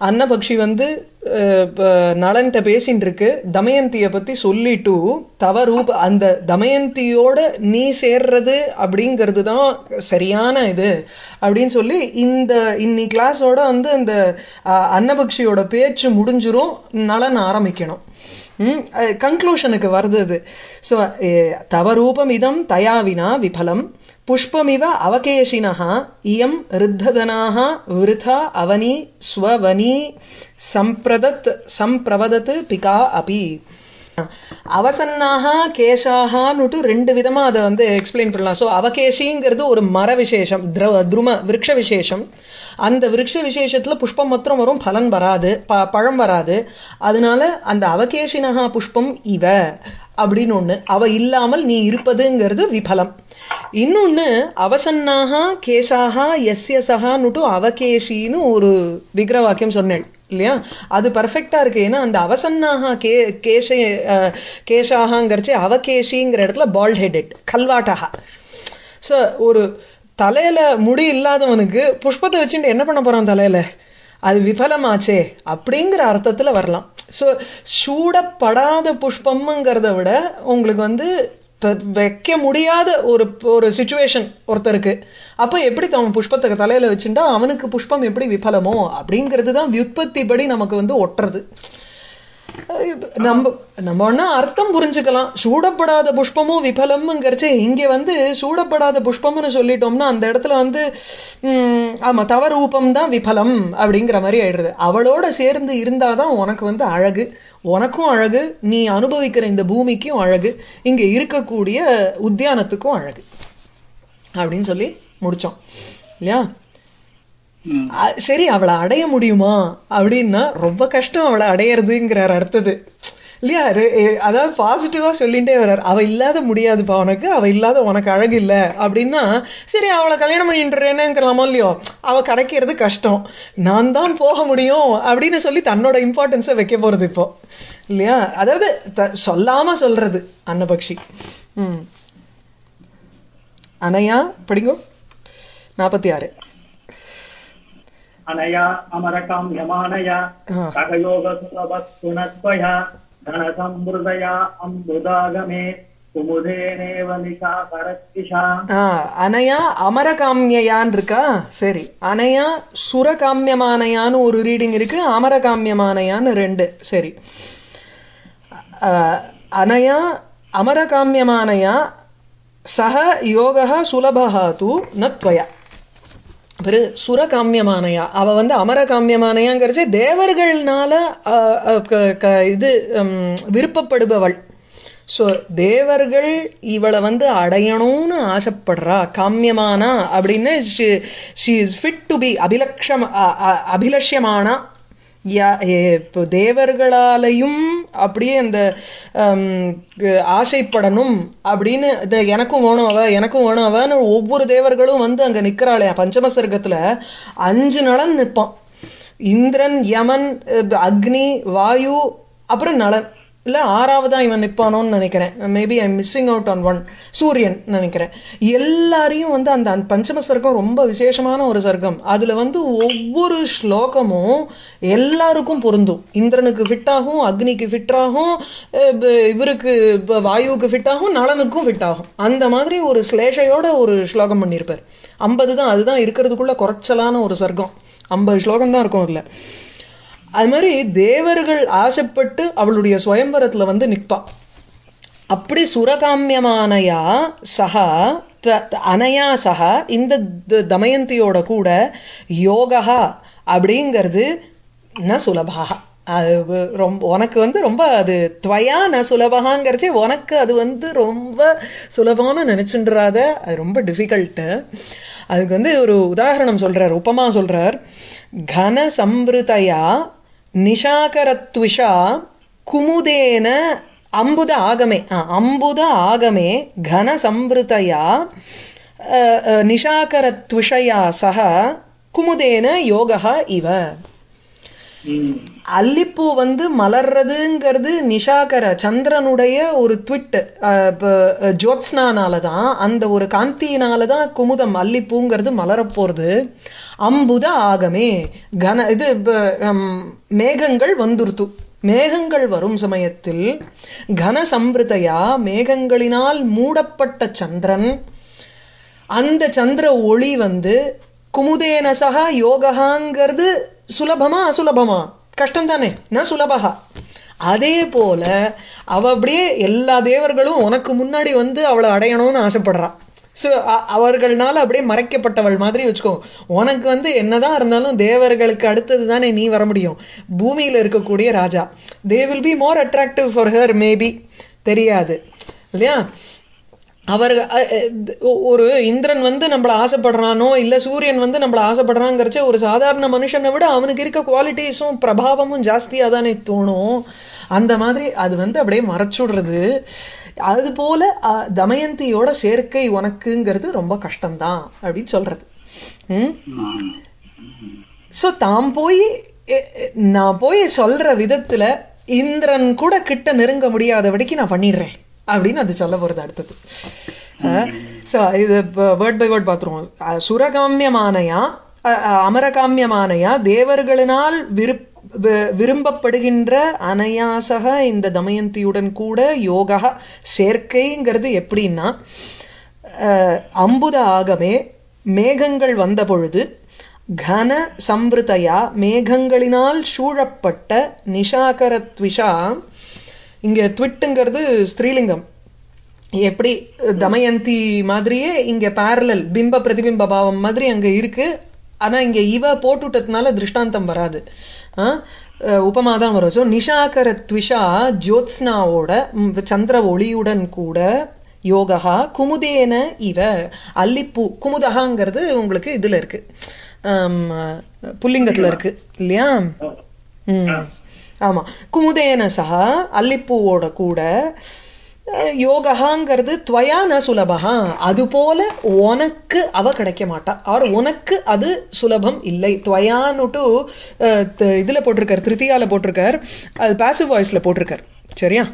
அன்னபக்ஷி வந்து நளன்ட்ட பேசிட்டு இருக்கு, தமயந்திய பத்தி சொல்லிட்டு தவ ரூப அந்த தமயந்தியோட நீ சேர்றது அப்படிங்கிறது தான் சரியான இது அப்படின்னு சொல்லி இன்னி கிளாஸோட வந்து அந்த அன்னபக்ஷியோட பேச்சு முடிஞ்சிரும், நளன் ஆரம்பிக்கணும். கன்க்ளூஷனுக்கு வருது அது. ஸோ தவ ரூபம் இதம் தயாவினா விபலம் புஷ்பமிவ அவகேஷினஹ இயம் ரித்ததனாஹ விருதா அவனி ஸ்வவனி சம்பிரவதத் பிகா அபி. அவசன்னாக கேசாகனுட்டு ரெண்டு விதமா அதை வந்து எக்ஸ்பிளைன் பண்ணலாம். ஸோ அவகேஷிங்கிறது ஒரு மர விசேஷம், துரும விருட்ச விசேஷம். அந்த விருட்ச விசேஷத்துல புஷ்பம் மாத்திரம் வரும், பலன் வராது, பழம் வராது. அதனால அந்த அவகேஷினஹா புஷ்பம் இவ அப்படின்னு ஒண்ணு, அவ இல்லாமல் நீ இருப்பதுங்கிறது விபலம். இன்னொன்னு அவசன்னாக கேசாக எஸ்ய சகான்னுட்டு அவகேஷின்னு ஒரு விக்கிர வாக்கியம் சொன்னேன் இல்லையா, அது பர்ஃபெக்டா இருக்கு. ஏன்னா அந்த அவசன்னாக கேஷாகங்கிறச்சு அவகேஷிங்கிற இடத்துல பால்ட் ஹெடட் கல்வாட்டகா. ஸோ ஒரு தலையில முடி இல்லாதவனுக்கு புஷ்பத்தை வச்சுட்டு என்ன பண்ண போறான் தலையில, அது விபலமாச்சே அப்படிங்கிற அர்த்தத்துல வரலாம். ஸோ சூடப்படாத புஷ்பம்ங்கிறத விட உங்களுக்கு வந்து வைக்க முடியாத ஒரு சிச்சுவேஷன் ஒருத்தருக்கு, அப்போ எப்படி அவன் புஷ்பத்தை தலையில வச்சுட்டா அவனுக்கு புஷ்பம் எப்படி விபலமோ அப்படிங்கிறது தான் வியுற்பத்தி படி நமக்கு வந்து ஒட்டுறது. நம்ம ஒன்னா அர்த்தம் புரிஞ்சுக்கலாம். சூடப்படாத புஷ்பமும் விபலம்ங்கிறச்சு இங்க வந்து சூடப்படாத புஷ்பம்னு சொல்லிட்டோம்னா அந்த இடத்துல வந்து ஆமா தவரூபம் தான் விபலம் அப்படிங்கிற மாதிரி ஆயிடுறது. அவளோட சேர்ந்து இருந்தாதான் உனக்கு வந்து அழகு, உனக்கும் அழகு, நீ அனுபவிக்கிற இந்த பூமிக்கும் அழகு, இங்க இருக்கக்கூடிய உத்தியானத்துக்கும் அழகு அப்படின்னு சொல்லி முடிச்சோம் இல்லையா. சரி, அவளை அடைய முடியுமா அப்படின்னா ரொம்ப கஷ்டம் அவளை அடையிறதுங்கிறார் அடுத்தது இல்லையா. அதாவது பாசிட்டிவா சொல்லிட்டே வர்றார், அவ இல்லாத முடியாதுப்பா உனக்கு, அவ இல்லாத உனக்கு அழகு இல்லை அப்படின்னா சரி அவளை கல்யாணம் பண்ணிட்டுறேனேங்கிறலாமோ இல்லையோ, அவ கிடைக்கிறது கஷ்டம், நான் தான் போக முடியும் அப்படின்னு சொல்லி தன்னோட இம்பார்ட்டன்ஸை வைக்க போறது இப்போ இல்லையா. அதாவது சொல்லாம சொல்றது அன்னபக்ஷி. அனையா படிங்கோ 46. அனயா அமரகம் யமானயா தகயோகசுனத்வயா தனசம்ருதயா அம்புதாகமே குமுதேனேவ நிசாகரத்விஷா. அனயா அமரகாமியான் இருக்கா. சரி, அனயா சுரகாமியமானையான்னு ஒரு ரீடிங் இருக்கு, அமரகாமியமானையான்னு ரெண்டு. சரி, அனயா அமரகாமியமானையா சஹ யோகः சுலபः தூ நத்வயா. சுரகாமியமானையா அவ வந்து அமரகாமியமானையாங்கிறச்சு தேவர்கள்னால இது விருப்பப்படுபவள். ஸோ தேவர்கள் இவளை வந்து அடையணும்னு ஆசைப்படுறா. காமியமானா அப்படின்னு she is fit to be அபிலஷ்யமானா. இப்போ தேவர்களாலையும் அப்படியே அந்த ஆசைப்படணும் அப்படின்னு எனக்கும் வேணும் அவ எனக்கும் வேணும் அவன்னு ஒவ்வொரு தேவர்களும் வந்து அங்க நிக்கிறாளே. பஞ்சமசர்க்கத்துல 5 நலன் நிற்பான், இந்திரன், யமன், அக்னி, வாயு, அப்புறம் நலன். இல்ல 6வதா இவன் நிற்பானோன்னு நினைக்கிறேன், maybe I missing out on one, சூரியன் நினைக்கிறேன். எல்லாரையும் வந்து அந்த பஞ்சம சர்க்கம் ரொம்ப விசேஷமான ஒரு சர்க்கம். அதுல வந்து ஒவ்வொரு ஸ்லோகமும் எல்லாருக்கும் பொருந்தும். இந்திரனுக்கு ஃபிட் ஆகும், அக்னிக்கு ஃபிட் ஆகும், இவருக்கு வாயுவுக்கு ஃபிட் ஆகும், நலனுக்கும் ஃபிட் ஆகும். அந்த மாதிரி ஒரு ஸ்லேஷையோட ஒரு ஸ்லோகம் பண்ணியிருப்பார். 50 தான், அதுதான் இருக்கிறதுக்குள்ள குறைச்சலான ஒரு சர்க்கம். 50 ஸ்லோகம் தான் இருக்கும் அதுல. அது மாதிரி தேவர்கள் ஆசைப்பட்டு அவளுடைய சுயம்பரத்துல வந்து நிற்பா. அப்படி சுரகாமியமானையா சகா அனையா சகா இந்த தமயந்தியோட கூட யோகா அப்படிங்கிறது ந சுலபா. அது ரொம்ப உனக்கு வந்து ரொம்ப அது துவயா ந சுலபகாங்கிறச்சு உனக்கு அது வந்து ரொம்ப சுலபமான நினைச்சுன்றாத, அது ரொம்ப டிஃபிகல்ட்டு. அதுக்கு வந்து ஒரு உதாரணம் சொல்றார், உபமா சொல்றார். கன சம்பிருதயா நிஷாகரத்விஷா குமுதேன அம்புத ஆகமே. அம்புத ஆகமே கன சம்பிருதயா நிஷாகரத்விஷயா சக குமுதேன யோகா இவ. அல்லிப்பூ வந்து மலர்றதுங்கிறது நிஷாகர சந்திரனுடைய ஒரு ட்விட், ஜோத்ஸ்னானாலதான், அந்த ஒரு காந்தியினாலதான் குமுதம் அல்லிப்பூங்கிறது மலரப்போறது. அம்புத ஆகமே கன இது மேகங்கள் வந்துருத்து. மேகங்கள் வரும் சமயத்தில் கன சம்பிருதையா மேகங்களினால் மூடப்பட்ட சந்திரன், அந்த சந்திர ஒளி வந்து குமுதேனசகா யோகாங்கிறது சுலபமா அசுலபமா? கஷ்டம் தானே, நான் சுலபகா. அதே போல அவ அப்படியே எல்லா தேவர்களும் உனக்கு முன்னாடி வந்து அவளை அடையணும்னு ஆசைப்படுறான். ஸோ அவர்கள்னால அப்படியே மறைக்கப்பட்டவள் மாதிரி வச்சுக்கோ. உனக்கு வந்து என்னதான் இருந்தாலும் தேவர்களுக்கு அடுத்தது தானே நீ வர முடியும், பூமியில இருக்கக்கூடிய ராஜா. They will be more attractive for her maybe, தெரியாது இல்லையா? அவர் ஒரு இந்திரன் வந்து நம்மள ஆசைப்படுறானோ இல்ல சூரியன் வந்து நம்மள ஆசைப்படுறாங்கிறச்ச ஒரு சாதாரண மனுஷனை விட அவனுக்கு இருக்க குவாலிட்டிஸும் பிரபாவமும் ஜாஸ்தியா தானே தோணும். அந்த மாதிரி அது வந்து அப்படியே மறைச்சுடுறது. அது போல தமயந்தியோட சேர்க்கை உனக்குங்கிறது ரொம்ப கஷ்டம்தான் அப்படின்னு சொல்றது. சோ தாம் போய் நான் போய் சொல்ற விதத்துல இந்திரன் கூட கிட்ட நெருங்க முடியாதபடிக்கு நான் பண்ணிடுறேன் அப்படின்னு அது சொல்ல போறது அடுத்தது. இது வேர்ட் பை வேர்ட் பாத்துருவோம். சுரகாமியமானையா அமரகாமியமானையா தேவர்களினால் விரும்பப்படுகின்ற அனயாசக இந்த தமயந்தியுடன் கூட யோகா சேர்க்கைங்கிறது எப்படின்னா, அம்புத ஆகமே மேகங்கள் வந்த பொழுது கன சம்பிருதையா மேகங்களினால் சூழப்பட்ட நிஷாகரத்விஷா. இங்க த்விட்டுங்கிறது ஸ்திரீலிங்கம். எப்படி தமயந்தி மாதிரியே இங்க பேரலல் பிம்ப பிரதிபிம்ப பாவம் மாதிரி அங்க இருக்கு. ஆனா இங்க இவ போட்டுட்டதுனால திருஷ்டாந்தம் வராது, உபமாதான் வரும். ஸோ நிஷாகரத்விஷா ஜோத்ஸ்னாவோட சந்திர ஒளியுடன் கூட யோகா குமுதேன இவ அல்லிப்பூ. குமுதகாங்கிறது உங்களுக்கு இதுல இருக்கு, புல்லிங்கத்துல இருக்கு இல்லையா? ஆமா, குமுதேன சகா அல்லிப்பூவோட கூட யோகாங்கிறது துவயா ந சுலபகா. அது போல உனக்கு அவ கிடைக்க மாட்டா, ஆர் உனக்கு அது சுலபம் இல்லை. துவயான்னுட்டு இதுல போட்டிருக்கார், திருத்தியால போட்டிருக்கார், அது பாசிவ் வாய்ஸ்ல போட்டிருக்கார். சரியா?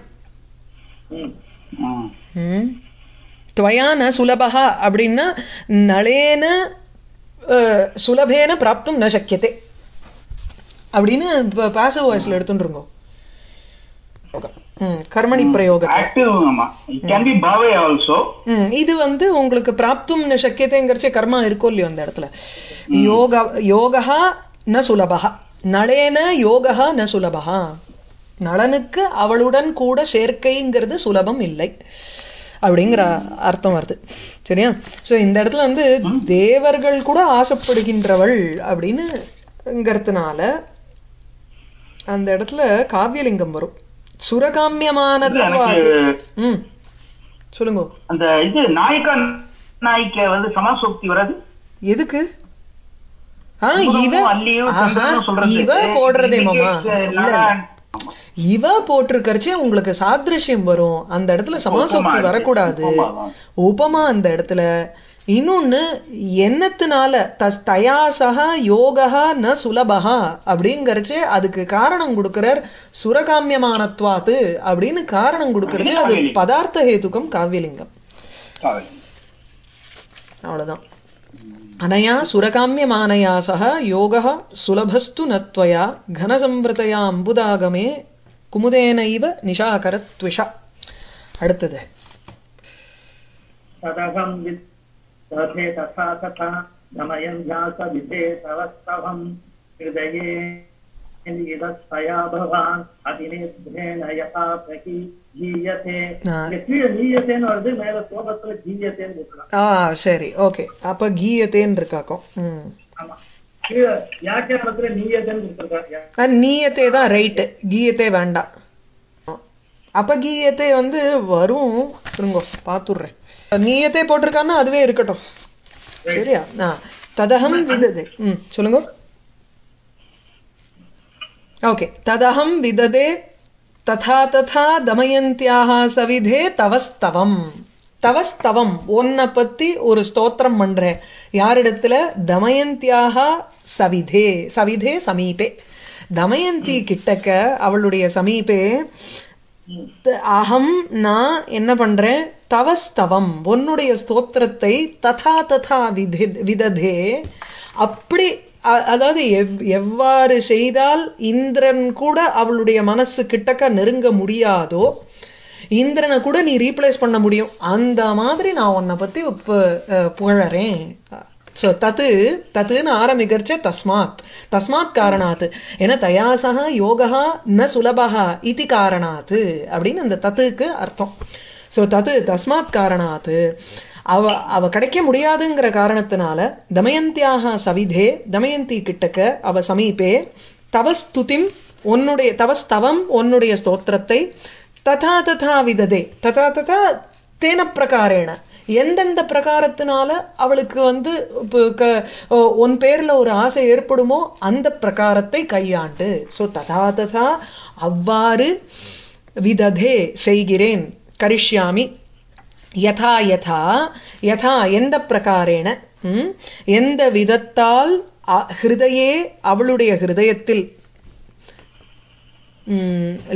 துவயா ந சுலபகா அப்படின்னா நளேன சுலபேன பிராப்தும் ந சக்கியதே அப்படின்னு பாசிவ் வாய்ஸ்ல எடுத்துருங்க. கர்மணி பிரயோகத்துல இது வந்து உங்களுக்கு பிராப்தும் சக்கியத்தைங்கிறச்சே கர்மா இருக்கும் இல்லையோ அந்த இடத்துல. யோகா ந சுலபகா நளேன யோகா ந சுலபகா. நளனுக்கு அவளுடன் கூட சேர்க்கைங்கிறது சுலபம் இல்லை அப்படிங்கிற அர்த்தம் வருது. சரியா? சோ இந்த இடத்துல வந்து தேவர்கள் கூட ஆசைப்படுகின்றவள் அப்படின்னுங்கிறதுனால அந்த இடத்துல காவியலிங்கம் வரும். சுரகாமியமான சொல்லுங்க. அந்த இது நாயிகா நாயிக்க வந்து சமாசோக்தி வராது எதுக்கு? இவ போடுறதே மாமா இல்ல, இவ போட்டிருக்கறச்சே உங்களுக்கு சாதிருஷ்யம் வரும். அந்த இடத்துல சமாசோக்தி வரக்கூடாது, உபமா அந்த இடத்துல. இன்னொன்னு என்னத்தினால தயாசகா யோகா ந சுலபகா அப்படிங்கறச்சே அதுக்கு காரணம் கொடுக்கிறார் சுரகாமியமானத்வாத்து அப்படின்னு காரணம் கொடுக்கறச்சு. அது பதார்த்த ஹேதுக்கம் காவியலிங்கம். அவ்வளவுதான். அனயா சுரகாமியமானயா சக யோகா சுலபஸ்து நத்வயா கனசம்பிரதயா அம்புதாகமே குமுதேனைவ நிஷாகரத்விஷா. அடுத்தது तथे तथा तथा दमयन्त्यास विधे तवस्तवं हृदये निदस्तया भवान् अतिनेत्रेण यथा प्रकी गीयते. गीयतेன்னு வருது, மேல ஸ்லோகத்துல கீயத்தேன்னு இருக்கலாம். சரி, ஓகே. அப்ப கீயத்தேன்னு இருக்காக்கும். ஆமா, வியாக்கியானத்துல நீயத்தேன்னு இருக்காங்க. நீயத்தே தான் ரைட், கீயத்தே வேண்டாம். அப்ப கீயத்தே வந்து வரும், இருங்கோ பாத்துடுறேன். நீயத்தே போட்டிருக்கான்னா அதுவே இருக்கட்டும். சரியா? ததகம் விததே. சொல்லுங்க. ஓகே. ததகம் விததே ததா ததா தமயந்தியாக சவிதே தவஸ்தவம். தவஸ்தவம் உன்னை பத்தி ஒரு ஸ்தோத்திரம் பண்றேன். யாரிடத்துல? தமயந்தியாக சவிதே. சவிதே சமீபே. தமயந்தி கிட்டக்க அவளுடைய சமீபே அகம் நான் என்ன பண்றேன் தவஸ்தவம் உன்னுடைய ஸ்தோத்திரத்தை ததா ததா விததே அப்படி அதாவது எவ்வாறு செய்தால் இந்திரன் கூட அவளுடைய மனசு கிட்டக்க நெருங்க முடியாதோ இந்திரனை கூட நீ ரீப்ளேஸ் பண்ண முடியும் அந்த மாதிரி நான் உன்னை பத்தி புகழறேன். சோ தத்துன்னு ஆரம்பிக்கிறச்ச தஸ்மாத் காரணாத் ஏன்னா தயாசக யோகா ந சுலபா இது காரணாத் அப்படின்னு அந்த தத்துக்கு அர்த்தம். சோ தஸ்மாத் காரணாத் அவ கிடைக்க முடியாதுங்கிற காரணத்தினால தமயந்தியாக சவிதே தமயந்தி கிட்டக்க அவ சமீபே தவஸ்துதிம் உன்னுடைய தவஸ்தவம் உன்னுடைய ஸ்தோத்திரத்தை ததா ததா விததே ததா ததா தேன பிரகாரேன எந்தெந்த பிரகாரத்தினால அவளுக்கு உன் பேர்ல ஒரு ஆசை ஏற்படுமோ அந்த பிரகாரத்தை கையாண்டு. சோ ததா ததா அவ்வாறு விததே செய்கிறேன் கரிஷ்யாமி யதா யதா யதா எந்த பிரகாரேன எந்த விதத்தால் ஹிருதயே அவளுடைய ஹிருதயத்தில்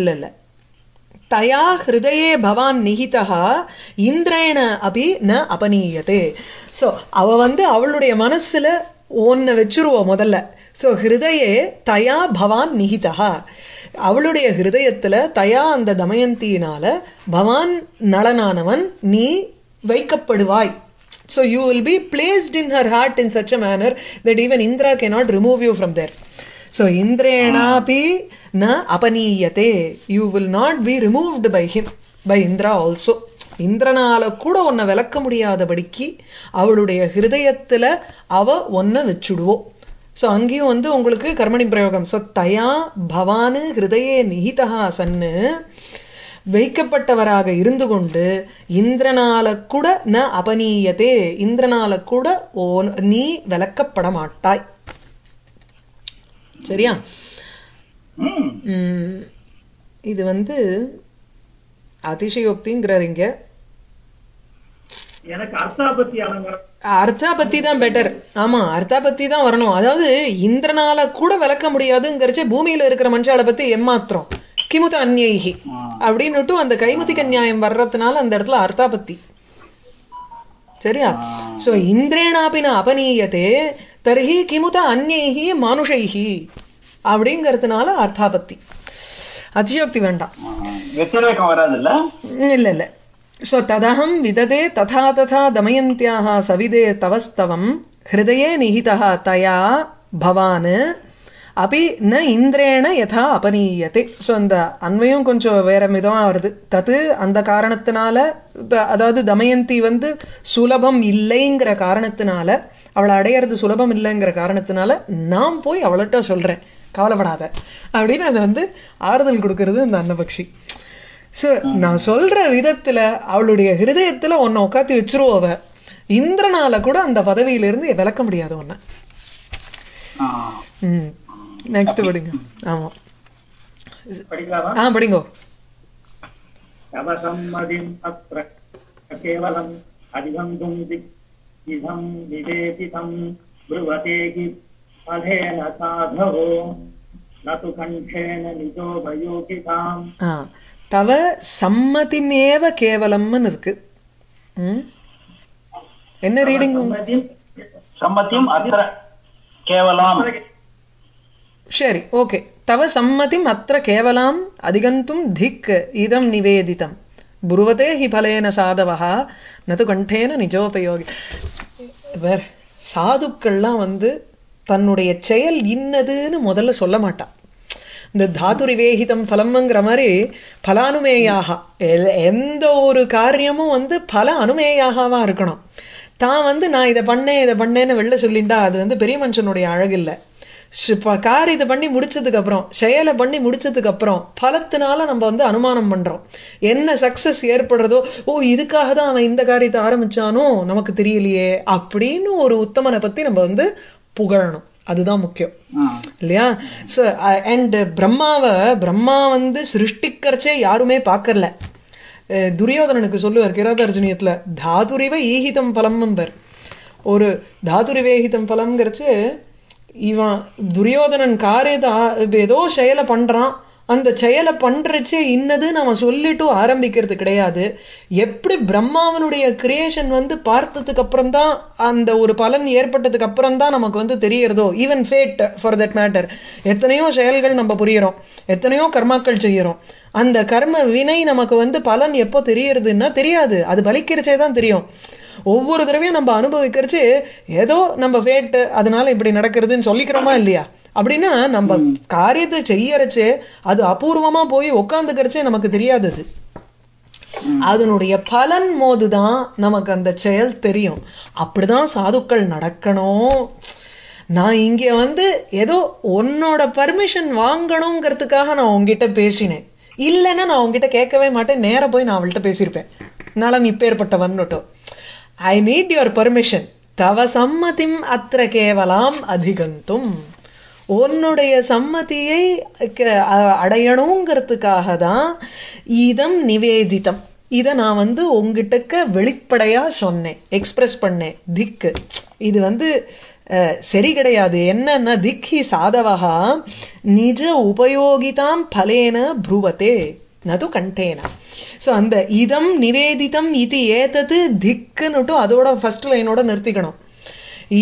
இல்ல தயா ஹிருதயே பவான் நிஹிதா இந்திரேண அபி ந அபனீயதே. சோ அவ அவளுடைய மனசுல ஒன்ன வச்சிருவோம் முதல்ல. சோ ஹிருதயே தயா பவான் நிஹிதா அவளுடைய ஹிருதயத்துல தயா அந்த தமயந்தியினால பவான் நளனானவன் நீ வைக்கப்படுவாய். So you will be placed in her heart in such a manner that even Indra cannot remove you from there. So Indrenapi na apaniyate. You will not be removed by him, by Indra also. இந்திரனால கூட உன்னை விளக்க முடியாதபடிக்கு அவளுடைய ஹிருதயத்துல அவ ஒன்ன வச்சுடுவோம். So அங்கேயும் உங்களுக்கு கர்மணி பிரயோகம். சோ தயா பவானு ஹிருதயே நிஹிதா சன்னு வைக்கப்பட்டவராக இருந்து கொண்டு இந்திரனால கூட ந அபனீயதே இந்திரனால கூட நீ விளக்கப்பட மாட்டாய். சரியா? இது அதிசயோக்திங்கிறார் இங்க. அர்த்தாபத்தி தான் பெட்டர். ஆமா, அர்த்தாபத்தி தான் வரணும். அதாவது இந்திரனால கூட விளக்க முடியாதுங்கிறச்ச பூமியில இருக்கிற மனுஷால பத்தி எம்மாத்திரம் கிமுத அந்நேகி அப்படின்னுட்டு அந்த கைமுதிக நியாயம் வர்றதுனால அந்த இடத்துல அர்த்தாபத்தி. சரியா? சோ இந்திரேனாபின அபனீயதே தர்ஹி கிமுத அந்நேகி மானுஷைஹி அப்படிங்கறதுனால அர்த்தாபத்தி. அதியோக்தி வேண்டாம், இல்ல இல்ல. சோ ததஹம் விததே ததா ததா தமயந்தியாக சவிதே தவஸ்தவம் ஹிருதயே நிஹிதா தயா பவான் அபி ந இந்திரேண யதா அபனீயதே. சோ அந்த அன்வயம் கொஞ்சம் வேற விதமா வருது. தது அந்த காரணத்தினால, அதாவது தமயந்தி சுலபம் இல்லைங்கிற காரணத்தினால, அவளை அடையிறது சுலபம் இல்லைங்கிற காரணத்தினால நான் போய் அவள்கிட்ட சொல்றேன் கவலைப்படாத அப்படின்னு அது ஆறுதல் கொடுக்கறது அந்த அன்னபக்ஷி. சோ நான் சொல்ற விதத்துல அவளுடைய ஹிருதயத்துல உன்னை உட்காத்தி வச்சிருவ. இந்திரனால கூட அந்த பதவியிலிருந்து விளக்க முடியாது உன்னை. நெக்ஸ்ட் படிங்க. ஆமா, படிங்கோ. தவசம்மதிம் அத்ர கேவலம் அதிகந்தும் திக்ஹம் நிவேதிதம் ப்ருவதேகி பலேன சாதவோ நது கண்டேன நிஜோ பயோகிதாம். தவ சம்மதிமேவ கேவலம்னு இருக்கு. என்ன ரீடிங்? சம்மதிம் அத்ர கேவலம். சரி, ஓகே. தவ சம்மதிம் அத்ர கேவலாம் அதிகந்தும் திக் இதம் நிவேதிதம் புருவதே ஹி பலேன சாதவஹா நது கண்டேன நிஜோபயோகி. சாதுக்கள்லாம் தன்னுடைய செயல் இன்னதுன்னு முதல்ல சொல்ல மாட்டான். இந்த தாதுரிவேகிதம் பலம்ங்கிற மாதிரி பலானுமேயாக எந்த ஒரு காரியமும் பல அனுமேயாகவா இருக்கணும். தான் நான் இதை பண்ணேன்னு வெளில சொல்லிண்டா அது பெரிய மனுஷனுடைய அழகு இல்லை. காரியத்தை பண்ணி முடிச்சதுக்கு அப்புறம், செயலை பண்ணி முடிச்சதுக்கு அப்புறம் பலத்தினால நம்ம அனுமானம் பண்றோம். என்ன சக்சஸ் ஏற்படுறதோ, ஓ இதுக்காக தான் அவன் இந்த காரியத்தை ஆரம்பிச்சானோ நமக்கு தெரியலையே அப்படின்னு ஒரு உத்தமனை பத்தி நம்ம புகழணும். அதுதான் முக்கியம் இல்லையா? சோ அண்ட் பிரம்மா சிருஷ்டிக்கிறச்சே யாருமே பாக்கல. துரியோதனனுக்கு சொல்லுவார் கிராதார்ஜுனியத்துல, தாதுரிவ ஈகிதம் பலம். ஒரு தாதுரிவேகிதம் பலம்ங்கிறச்சு இவன் துரியோதனன் ஏதோ செயலை பண்றான், அந்த செயலை பண்றச்சே இன்னது நம்ம சொல்லிட்டு ஆரம்பிக்கிறது கிடையாது. எப்படி பிரம்மாவனுடைய கிரியேஷன் பார்த்ததுக்கு அப்புறம் தான், அந்த ஒரு பலன் ஏற்பட்டதுக்கு அப்புறம் தான் நமக்கு தெரியறதோ, even fate for that matter, எத்தனையோ செயல்கள் நம்ம புரியறோம், எத்தனையோ கர்மாக்கள் செய்யறோம், அந்த கர்ம வினை நமக்கு பலன் எப்போ தெரியறதுன்னா தெரியாது, அது பலிக்கிறச்சே தான் தெரியும். ஒவ்வொரு தடவையும் நம்ம அனுபவிக்கிறச்சு ஏதோ நம்ம ஃபேட் அதனால இப்படி நடக்கிறதுன்னு சொல்லிக்கிறோமா இல்லையா? அப்படின்னா நம்ம காரியத்தை செய்யறச்சே அது அபூர்வமா போய் உட்காந்துக்கிறச்சே நமக்கு தெரியாதது, அதனுடைய பலன் போதுதான் நமக்கு அந்த செயல் தெரியும். அப்படிதான் சாதுக்கள் நடக்கணும். நான் இங்க ஏதோ உன்னோட பர்மிஷன் வாங்கணுங்கிறதுக்காக நான் உங்ககிட்ட பேசினேன், இல்லைன்னா நான் உங்ககிட்ட கேட்கவே மாட்டேன், நேர போய் நான் அவள்கிட்ட பேசியிருப்பேன், நலன் இப்பேற்பட்டவன்னுட்டோ. ஐ நீட் யுவர் பர்மிஷன், தவ சம்மதிம் அத்திர கேவலாம் அதிகந்தும். உன்னுடைய சம்மதியை அடையணுங்கிறதுக்காக தான் இதம் நிவேதிதம், இதை நான் உங்ககிட்ட வெளிப்படையா சொன்னேன், எக்ஸ்பிரஸ் பண்ணேன். திக்கு இது சரி கிடையாது. என்னன்னா திக்கி சாதவகா நிஜ உபயோகிதாம் பலேன ப்ருவத்தே நது கண்டேன. ஸோ அந்த இதம் நிவேதிதம் இது ஏதது திக்குன்னுட்டு அதோட ஃபர்ஸ்ட் லைனோட நிறுத்திக்கணும்.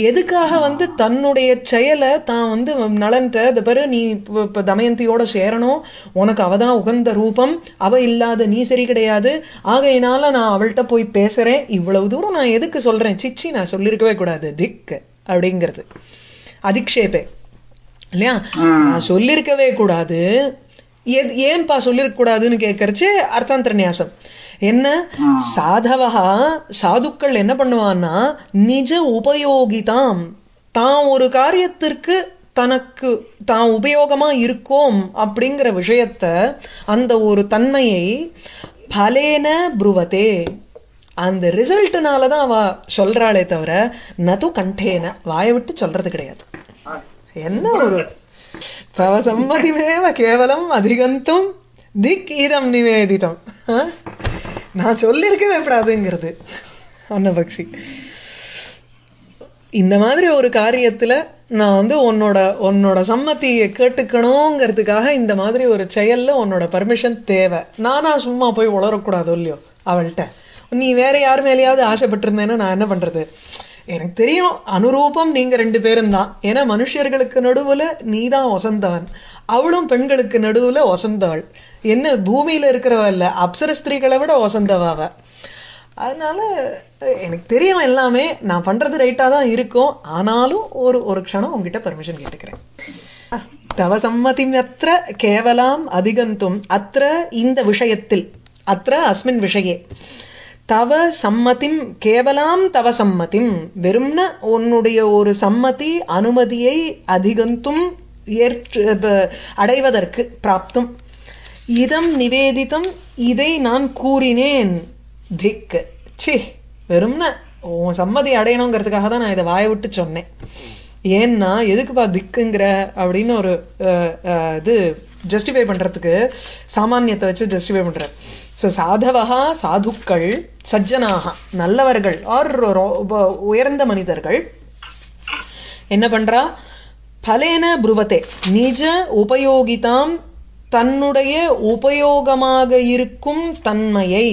எதுக்காக தன்னுடைய செயலை தான் நலன்ற இது பாரு, நீ இப்ப தமயந்தியோட சேரணும், உனக்கு அவதான் உகந்த ரூபம், அவ இல்லாத நீ சரி கிடையாது, ஆகையினால நான் அவள்கிட்ட போய் பேசுறேன், இவ்வளவு தூரம் நான் எதுக்கு சொல்றேன், சிச்சி நான் சொல்லிருக்கவே கூடாது. திக் அப்படிங்கிறது அதிக்ஷேபே இல்லையா, நான் சொல்லிருக்கவே கூடாது. ஏன்பா சொல்லிருக்க கூடாதுன்னு கேட்கறச்சு அர்த்தாந்தர நியாசம் என்ன, சாதவகா சாதுக்கள் என்ன பண்ணுவான்னா நிஜ உபயோகிதாம், தான் ஒரு காரியத்திற்கு தனக்கு தான் உபயோகமா இருக்கோம் அப்படிங்கிற விஷயத்த, அந்த ஒரு தன்மையை பலேன ப்ருவத்தே, அந்த ரிசல்ட்னாலதான் அவ சொல்றாளே தவிர நது கண்டேன வாயை விட்டு சொல்றது கிடையாது. என்ன ஒரு தவ சம்மதிமேவ கேவலம் அதிகந்தும் திக் இதம் நிவேதிதம், நான் சொல்லியிருக்கவே கூடாதுங்கிறது அன்னபக்ஷி. இந்த மாதிரி ஒரு காரியத்துல நான் உன்னோட சம்மதியை கேட்டுக்கணுங்கிறதுக்காக இந்த மாதிரி ஒரு செயல்ல உன்னோட பர்மிஷன் தேவை. நானா சும்மா போய் உளரக்கூடாது இல்லையோ அவள்கிட்ட, நீ வேற யார் மேலேயாவது ஆசைப்பட்டிருந்தேன்னா நான் என்ன பண்றது? எனக்கு தெரியும் அனுரூபம் நீங்க 2 பேரும் தான், ஏன்னா மனுஷர்களுக்கு நடுவுல நீதான் வசந்தவன், அவளும் பெண்களுக்கு நடுவுல வசந்தவள், என்ன பூமியில இருக்கிறவ இல்ல, அப்சர ஸ்திரீகளை விட வசந்தவாவ. அதனால எனக்கு தெரியும் எல்லாமே, நான் பண்றது ரைட்டா தான் இருக்கும், ஆனாலும் ஒரு க்ஷணம் உங்ககிட்ட பர்மிஷன் கேட்டுக்கிறேன். தவ சம்மதி அத்திர கேவலாம் அதிகந்தும், அத்திர இந்த விஷயத்தில், அத்திர அஸ்மின் விஷயே, தவ சம்மதிம் கேவலாம் தவ சம்மதிம் வெறும்ன உன்னுடைய ஒரு சம்மதி அனுமதியை அதிகந்தும் அடைவதற்கு பிராப்தும், இதம் நிவேதிதம் இதை நான் கூறினேன். திக் சி வெறும்ன உன் சம்மதி அடையணுங்கிறதுக்காக தான் நான் இதை வாயை விட்டு சொன்னேன். ஏன்னா எதுக்குப்பா திக்குங்கிற அப்படின்னு ஒரு இது ஜஸ்டிஃபை பண்றதுக்கு சாமானியத்தை வச்சு ஜஸ்டிஃபை பண்ற. ஸோ சாதவகா சாதுக்கள், சஜ்ஜனாக நல்லவர்கள் ஆர் உயர்ந்த மனிதர்கள் என்ன பண்றா, பலேன ப்ருவத்தே நிஜ உபயோகிதாம், தன்னுடைய உபயோகமாக இருக்கும் தன்மையை,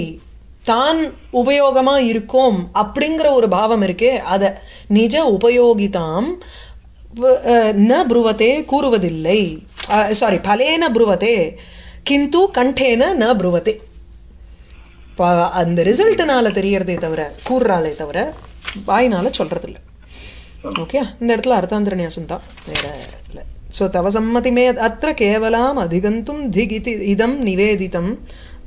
தான் உபயோகமா இருக்கும் அப்படிங்கிற ஒரு பாவம் இருக்கே, அத நிஜ உபயோகிதாம் ந ப்ருவத்தே கூறுவதில்லை, சாரி பலேன ப்ருவத்தே கிந்து கண்டேன ந ப்ருவத்தே, அந்த ரிசல்ட்னால தெரியறதே தவிர கூறுறாளே தவிர வாயினால சொல்றது இல்லை. ஓகே, இந்த இடத்துல அர்த்தாந்தர நியாசம் தான், வேற இல்லை. ஸோ தவ சம்மதிமே அத்திர கேவலாம் அதிகந்தும் திக் இதம் நிவேதிதம்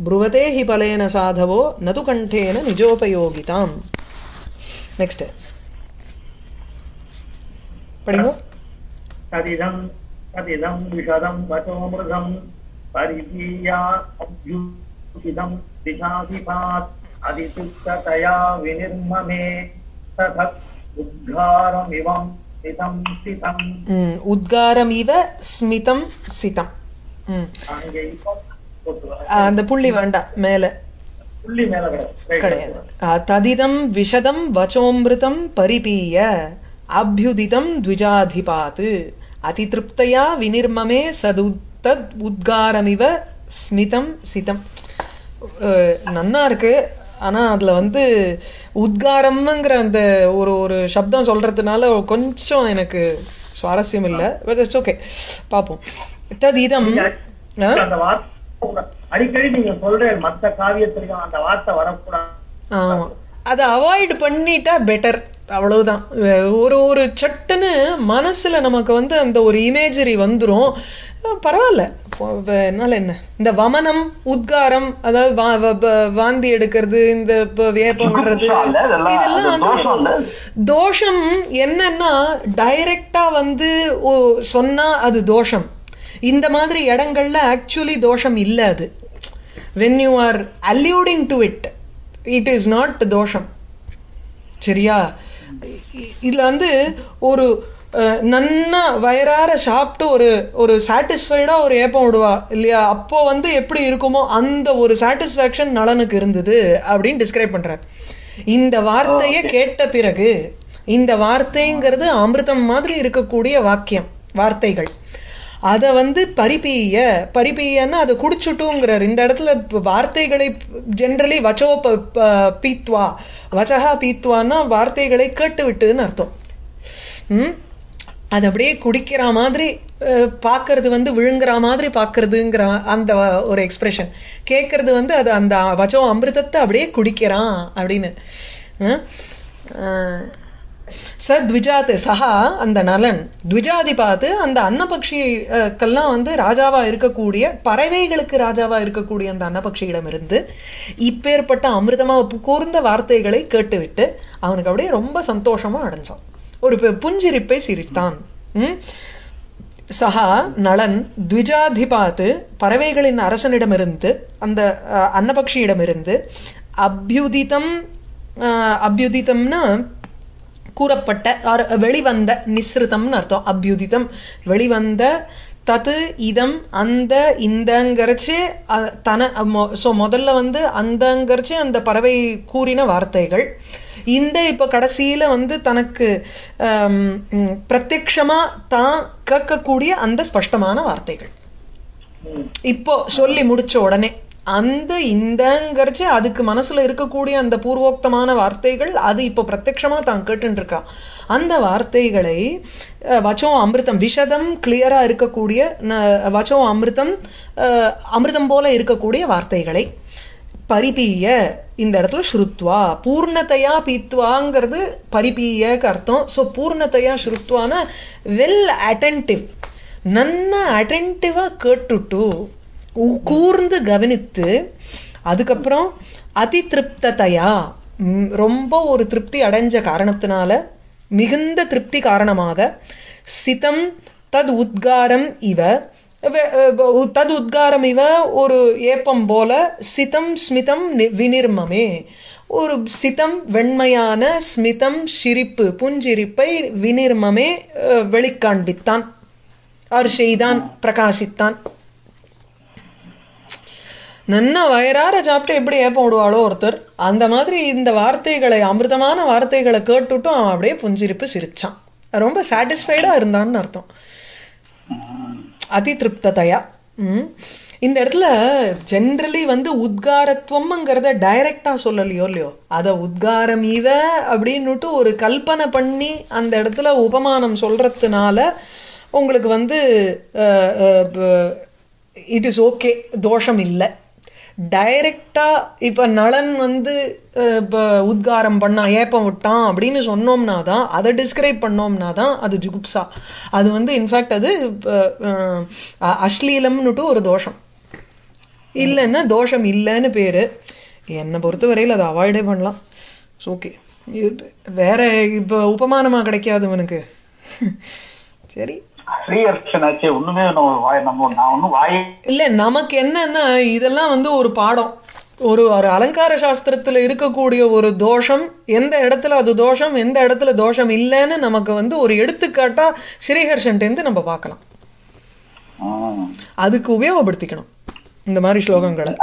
ப்ருவதே ஹி பலேன சாதவோ நது கண்டேன நிஜோபயோகிதாம். நெக்ஸ்ட் படிங்க. ததிதம் ததிதம் விஷதம் வசோமிருதம் பரிதீயா அப்யுதிதம் திசாதிபாத் அதிசுத்ததயா விநிர்மமே ததத் உத்காரமிவம் சிதம் சிதம். உத்காரமிவ ஸ்மிதம் சிதம். அந்த புள்ளி வேண்டாம், மேல புள்ளி மேல கிடையாது. ததிதம் விஷதம் வசோமிருதம் பரிபீய அபியுதிதம் த்விஜாதிபாத் அதிதிருப்தயா வினிர்மமே தத் உத்காரமிவ ஸ்மிதம் சிதம். நன்னா இருக்கு. ஆனா அதுல வந்து உத்காரம்ங்கிற அந்த ஒரு சப்தம் சொல்றதுனால கொஞ்சம் எனக்கு சுவாரஸ்யம் இல்லை. பட் இட்ஸ் ஓகே, பாப்போம். ததிதம் அந்த வார்த்தை அடிக்கடி நீங்க சொல்ற மத்த காவியத்திலையும் அந்த வார்த்தை வரக்கூடாது. ஆமா, அதை அவாய்ட் பண்ணிட்டா பெட்டர், அவ்வளவுதான். ஒரு சட்டுன்னு மனசுல நமக்கு வந்து அந்த ஒரு இமேஜரி வந்துரும். பரவாயில்ல, என்னால என்ன இந்த வமனம் உத்காரம், அதாவது வாந்தி எடுக்கிறது, இந்த வேப்பம் விடுறது, இதெல்லாம் வந்து தோஷம். என்னன்னா டைரக்டா வந்து சொன்னா அது தோஷம். இந்த மாதிரி இடங்கள்ல ஆக்சுவலி தோஷம் இல்ல. அது when you are alluding to it, it is not தோஷம். சரியா? இதுல வந்து ஒரு நன்னா வயறார சாப்பிட்டு ஒரு சாட்டிஸ்ஃபைடா ஒரு ஏப்பம் விடுவா இல்லையா, அப்போ வந்து எப்படி இருக்குமோ அந்த ஒரு சாட்டிஸ்ஃபேக்ஷன் நலனுக்கு இருந்தது அப்படின்னு டிஸ்கிரைப் பண்றார். இந்த வார்த்தையை கேட்ட பிறகு, இந்த வார்த்தைங்கிறது அமிர்தம் மாதிரி இருக்கக்கூடிய வார்த்தைகள், அதை வந்து பரிபீயன்னா அதை குடிச்சுட்டுங்கிறார். இந்த இடத்துல வார்த்தைகளை ஜென்ரலி வச்சோ பீத்வா, வச்சகா பீத்வான்னா வார்த்தைகளை கேட்டு விட்டுன்னு அர்த்தம். அது அப்படியே குடிக்கிற மாதிரி பார்க்கறது வந்து விழுங்குற மாதிரி பார்க்கறதுங்கிற அந்த ஒரு எக்ஸ்பிரஷன். கேட்கறது வந்து அது அந்த வச்சோ அமிர்தத்தை அப்படியே குடிக்கிறான் அப்படின்னு. த்விஜாத் சஹா, அந்த நலன், த்விஜாதிபாத்து, அந்த அன்னபக்ஷிக்கெல்லாம் வந்து ராஜாவா இருக்கக்கூடிய, பறவைகளுக்கு ராஜாவா இருக்கக்கூடிய அந்த அன்னபக்ஷியிடம் இருந்து இப்பேற்பட்ட அமிர்தமா கூர்ந்த வார்த்தைகளை கேட்டுவிட்டு அவனுக்கு அப்படியே ரொம்ப சந்தோஷமா அடைஞ்சான். ஒரு புஞ்சிரிப்பை சிரித்தான். சஹா நலன் த்விஜாதிபாத்து, பறவைகளின் அரசனிடமிருந்து, அந்த அன்னபக்ஷியிடமிருந்து, அபியுதிதம்னா கூறப்பட்ட, வெளிவந்த, நிஸ்ருதம்னு அர்த்தம். அபியுதிதம் வெளிவந்த, தது இதம் அந்த, இந்தங்கரிச்சு முதல்ல வந்து அந்தங்கரிச்சு அந்த பறவை கூறின வார்த்தைகள், இந்த இப்ப கடைசியில வந்து தனக்கு பிரத்யக்ஷமா தான் கேட்கக்கூடிய அந்த ஸ்பஷ்டமான வார்த்தைகள். இப்போ சொல்லி முடிச்ச உடனே அந்த இந்தங்கரிச்சு அதுக்கு மனசுல இருக்கக்கூடிய அந்த பூர்வோக்தமான வார்த்தைகள், அது இப்போ பிரத்யக்ஷமா தான் கேட்டுன்னு இருக்கா. அந்த வார்த்தைகளை வச்சோ அமிர்தம், விஷதம் கிளியரா இருக்கக்கூடிய வச்சோ அமிர்தம் போல இருக்கக்கூடிய வார்த்தைகளை பரிபீய, இந்த இடத்துல ஸ்ருத்வா, பூர்ணத்தையா பீத்வாங்கிறது பரிபீயக்கு அர்த்தம். ஸோ பூர்ணத்தையா ஸ்ருத்வான வெல் அட்டென்டிவ், நன்னா அட்டென்டிவா கேட்டுட்டு கூர்ந்து கவனித்து, அதுக்கப்புறம் அதி திருப்தத்தையா, ரொம்ப ஒரு திருப்தி அடைஞ்ச காரணத்தினால, மிகுந்த திருப்தி காரணமாக, சிதம் தத் உத்காரம் இவ, தது உத்காரம் இவ ஒரு ஏப்பம் போல, சிதம் ஸ்மிதம் வினிர்மமே, ஒரு சிதம் வெண்மையான, ஸ்மிதம் சிரிப்பு புஞ்சிரிப்பை, வினிர்மமே வெளிக்காண்பித்தான், அவர் செய்தான், பிரகாசித்தான். நன்னா வயறார சாப்பிட்டு எப்படி ஏப்பம் விடுவாளோ ஒருத்தர், அந்த மாதிரி இந்த வார்த்தைகளை, அமிர்தமான வார்த்தைகளை கேட்டுட்டும் அவன் அப்படியே புஞ்சிரிப்பு சிரிச்சான். ரொம்ப சாட்டிஸ்ஃபைடா இருந்தான்னு அர்த்தம். அதி திருப்ததையா. இந்த இடத்துல ஜென்ரலி வந்து உத்காரத்துவம்ங்கிறத டைரக்டா சொல்லலையோ இல்லையோ, அத உத்காரம் இவ அப்படின்னுட்டு ஒரு கல்பனை பண்ணி அந்த இடத்துல உபமானம் சொல்றதுனால உங்களுக்கு வந்து இட் இஸ் ஓகே, தோஷம் இல்லை. டைரக்டா இப்ப நலன் வந்து உத்காரம் பண்ணா, ஏப்பம் விட்டான் அப்படின்னு சொன்னோம்னா தான், அதை டிஸ்கிரைப் பண்ணோம்னா தான் அது ஜுகுப்சா. அது வந்து இன்ஃபேக்ட் அது அஸ்லீலம்னுட்டு ஒரு தோஷம். இல்லைன்னா தோஷம் இல்லைன்னு பேரு. என்னை பொறுத்த வரையில் அதை அவாய்டே பண்ணலாம். ஓகே, வேற இப்ப உபமானமா கிடைக்காது அவனுக்கு. சரி, இல்ல நமக்கு என்னன்னா இதெல்லாம் வந்து ஒரு பாடம். ஒரு அலங்கார சாஸ்திரத்துல இருக்கக்கூடிய ஒரு தோஷம், எந்த இடத்துல அது தோஷம், எந்த இடத்துல தோஷம் இல்லைன்னு நமக்கு வந்து ஒரு எடுத்துக்காட்டா ஸ்ரீஹர்ஷன்ட்டு நம்ம பார்க்கலாம். அதுக்கு உபயோகப்படுத்திக்கணும் இந்த மாதிரி ஸ்லோகங்களை.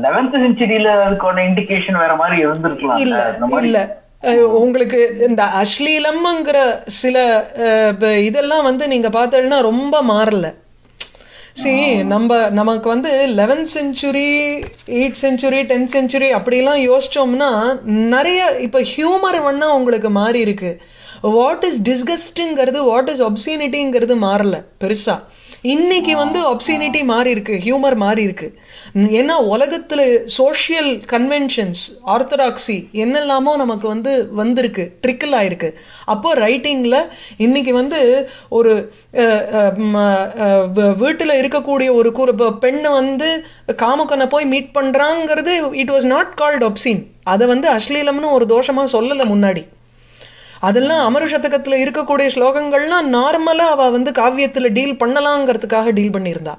11th செஞ்சுரியில அதுக்கான இண்டிகேஷன் வேற மாதிரி இருந்திருக்கலாம். இல்ல இல்ல உங்களுக்கு இந்த அஸ்லீலம்ங்கிற சில இதெல்லாம் வந்து நீங்க பார்த்தீங்கன்னா ரொம்ப மாறல. நமக்கு வந்து 11th century 8th century 10th century அப்படிலாம் யோசிச்சோம்னா நிறைய இப்ப ஹியூமர் வேணா உங்களுக்கு மாறி இருக்கு. வாட் இஸ் டிஸ்கஸ்டிங்கிறது வாட் இஸ் ஒப்சீனிட்டிங்கிறது மாறல பெருசா. இன்னைக்கு வந்து ஒப்சீனிட்டி மாறி இருக்கு, ஹியூமர் மாறி இருக்கு. ஏன்னா உலகத்துல சோசியல் கன்வென்ஷன்ஸ் ஆர்த்தடாக்சி என்னெல்லாமோ நமக்கு வந்து வந்திருக்கு, ட்ரிக்கிள் ஆயிருக்கு. அப்போ ரைட்டிங்ல இன்னைக்கு வந்து ஒரு வீட்டுல இருக்கக்கூடிய ஒரு பெண்ணை வந்து காமுக்கனை போய் மீட் பண்றாங்கிறது it was not called obscene. அதை வந்து அஸ்லீலம்னு ஒரு தோஷமா சொல்லல முன்னாடி. அதெல்லாம் அமரு சதகத்துல இருக்கக்கூடிய ஸ்லோகங்கள்லாம் நார்மலா அவ வந்து காவியத்துல டீல் பண்ணலாங்கிறதுக்காக டீல் பண்ணியிருந்தா.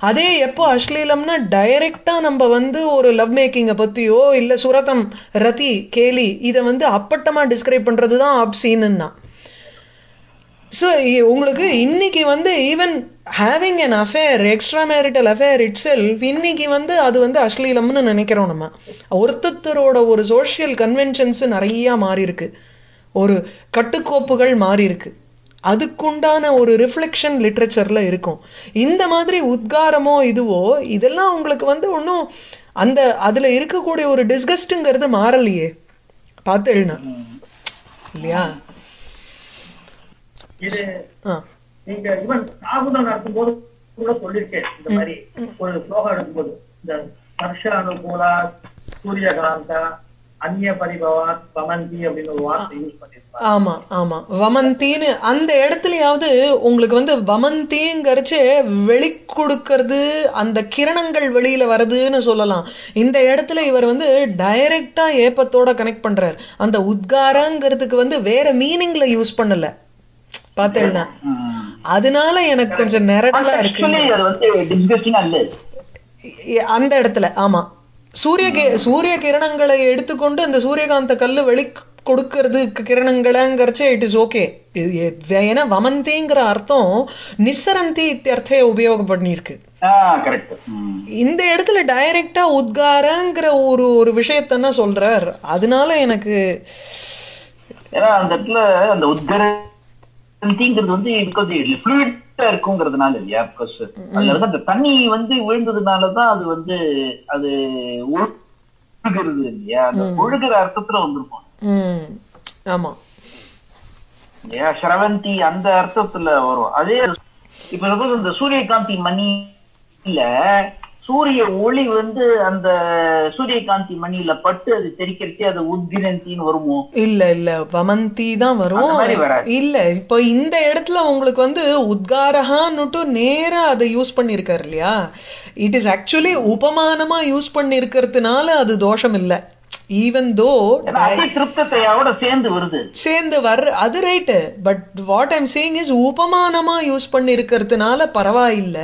அதே எப்போ அஸ்லீலம்னா டைரக்டா நம்ம வந்து ஒரு லவ் மேக்கிங்க பத்தியோ இல்ல சுரதம் ரதி கேலி இதை வந்து அப்பட்டமா டிஸ்கிரைப் பண்றதுதான் ஆப்சீன்னா. ஸோ உங்களுக்கு இன்னைக்கு வந்து even having an affair extra marital affair it self இன்னைக்கு வந்து அது வந்து அஸ்லீலம்னு நினைக்கிறோம். நம்ம ஒருத்தரோட ஒரு சோசியல் கன்வென்ஷன்ஸ் நிறைய மாறி இருக்கு, ஒரு கட்டுக்கோப்புகள் மாறி இருக்கு. அதுக்குண்டான ஒரு ரிஃப்ளெக்ஷன் லிட்ரேச்சர்ல இருக்கும். இந்த மாதிரி உத்காரமோ இதுவோ இதெல்லாம் உங்களுக்கு வந்து ஒன்னும் அந்த அதுல இருக்கக்கூடிய ஒரு டிஸ்கஸ்ட்ங்கிறது மாறலையே பார்த்தேன்னா இல்லையா? இது நீங்க இவன் சாகுதம் நடத்தும் போது கூட சொல்லிருக்கேன். இந்த மாதிரி ஒரு ஸ்லோகம் எடுக்கும்போது இந்த ஹர்ஷ அனுகூலா சூரியகாந்தா அந்நிய பரிபவா வமந்தி அப்படின்னு ஒரு வார்த்தை யூஸ் பண்ணிருப்பாங்க. ஆமா ஆமா வமந்தின்னு அந்த இடத்துலயாவது உங்களுக்கு வந்து வமந்திங்கிறச்சே வெளி கொடுக்கறது அந்த கிரணங்கள் வெளியில வருதுன்னு சொல்லலாம். இந்த இடத்துல இவர் வந்து டைரக்டா ஏப்பத்தோட கனெக்ட் பண்றாரு. அந்த உத்காரங்கிறதுக்கு வந்து வேற மீனிங்ல யூஸ் பண்ணல பார்த்தேன்னா. அதனால எனக்கு கொஞ்சம் நெரடலா இருக்கு அந்த இடத்துல. ஆமா சூரிய கிரணங்களை எடுத்துக்கொண்டு அந்த சூரியகாந்த கல்லு வெளி கொடுக்கறது கிரணங்களங்கிறச்சே இட் இஸ் ஓகே. ஏன்னா வமந்திங்கிற அர்த்தம் நிசரந்தி இத்தியர்த்தைய உபயோகம் பண்ணிருக்கு. இந்த இடத்துல டைரக்டா உத்காரங்கிற ஒரு விஷயத்தான் சொல்றார். அதனால எனக்கு அந்த இடத்துல அந்த உத்கரந்திங்கிறது வந்து இருக்குங்கிறதுனால இல்லையா? அதுல வந்து அந்த தண்ணி வந்து விழுந்ததுனாலதான் அது வந்து அது ஒழுகுறது இல்லையா? அந்த ஒழுகுற அர்த்தத்துல வந்திருக்கும். ஆமா ஸ்ரவந்தி அந்த அர்த்தத்துல வரும். அதே இப்ப சப்போஸ் இந்த சூரியகாந்தி மணியில சூரிய ஒளி வந்து அந்த சூரியகாந்தி மணியில பட்டு அது தெரிக்கிறதே அது உத்கிரந்தின்னு வருமோ? இல்ல வமந்தி தான் வரும். இல்ல இப்ப இந்த இடத்துல உங்களுக்கு வந்து உத்காரஹான்னுட்டு நேரா அதை யூஸ் பண்ணிருக்காரு இல்லையா? இட் இஸ் ஆக்சுவலி உபமானமா யூஸ் பண்ணிருக்கிறதுனால அது தோஷம் இல்ல. ஈவன் தோ திருப்தத்தையோட சேர்ந்து வர்ற அது right. But what I'm saying is உபமானமா யூஸ் பண்ணி இருக்கிறதுனால பரவாயில்ல.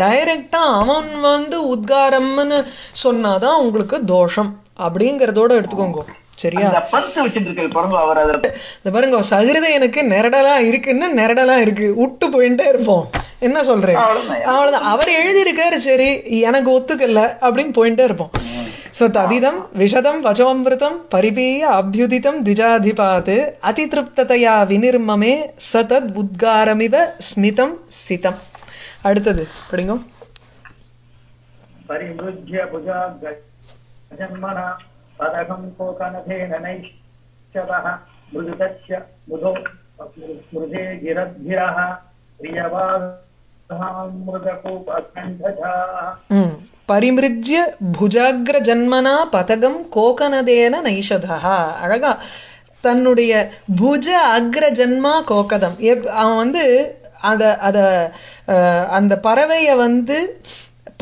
டைரக்டா அவன் வந்து உத்காரம்னு சொன்னாதான் உங்களுக்கு தோஷம் அப்படிங்கறதோட எடுத்துக்கோங்க. சரியா? பாருங்க சகிருத எனக்கு நெரடலா இருக்குன்னு நெரடலா இருக்கு விட்டு போயிட்டே இருப்போம். என்ன சொல்றேன்? அவ்வளவுதான். அவர் எழுதியிருக்காரு, சரி எனக்கு ஒத்துக்கல அப்படின்னு போயிட்டே இருப்போம். ததிதம் விஷதம் வச்சோமிருதம் பரிபீய அபியுதிதம் த்விஜாதிபாத் அதிதிருப்ததையா வினிர்மமே சதத் உத்காரமிவ ஸ்மிதம் சிதம். அடுத்தது படிங்க. பரிமிருஜ்ய புஜா கஜன்மனா பதகம் கோகனதேன நைஷதஹ மிருதஸ்ய முதோ ஸ்மிருதே கிரத்பிரஹ பிரியவாஹாம்ருதகூப அகண்டஜாஹ. பரிமிருஜ்ய புஜாக்ர ஜன்மனா பதகம் கோகனதேன நைஷதஹ. அழகா தன்னுடைய புஜ அக்ர ஜன்மா கோகதம். அவன் வந்து அந்த பறவைய வந்து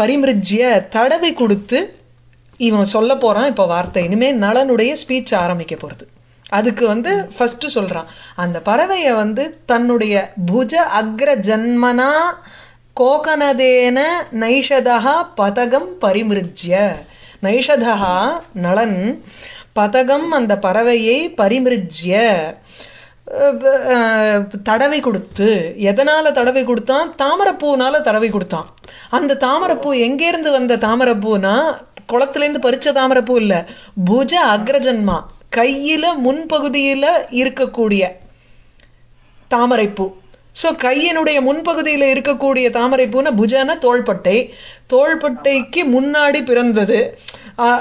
பரிமிருஜ்ய தடவை கொடுத்து இவன் சொல்ல போறான். இப்ப வார்த்தை இனிமே நளனுடைய ஸ்பீச் ஆரம்பிக்க போறது. அதுக்கு வந்து ஃபர்ஸ்ட் சொல்றான் அந்த பறவைய வந்து தன்னுடைய புஜ அக்ர ஜன்மனா கோகனதேன நைஷதஹ பதகம் பரிமிருஜ்ய. நைஷதஹ நளன் பதகம் அந்த பறவையை பரிமிருஜ்ய தடவை கொடுத்து. எதனால தடவை கொடுத்தான்? தாமரப்பூனால தடவை கொடுத்தான். அந்த தாமரப்பூ எங்கேருந்து வந்த தாமரப்பூனா குளத்துல இருந்து பறிச்ச தாமரப்பூ இல்ல, புஜ அக்ரஜன்மா கையில முன்பகுதியில இருக்கக்கூடிய தாமரைப்பூ. சோ கையினுடைய முன்பகுதியில இருக்கக்கூடிய தாமரைப்பூன புஜன தோள்பட்டை, தோள்பட்டைக்கு முன்னாடி பிறந்தது,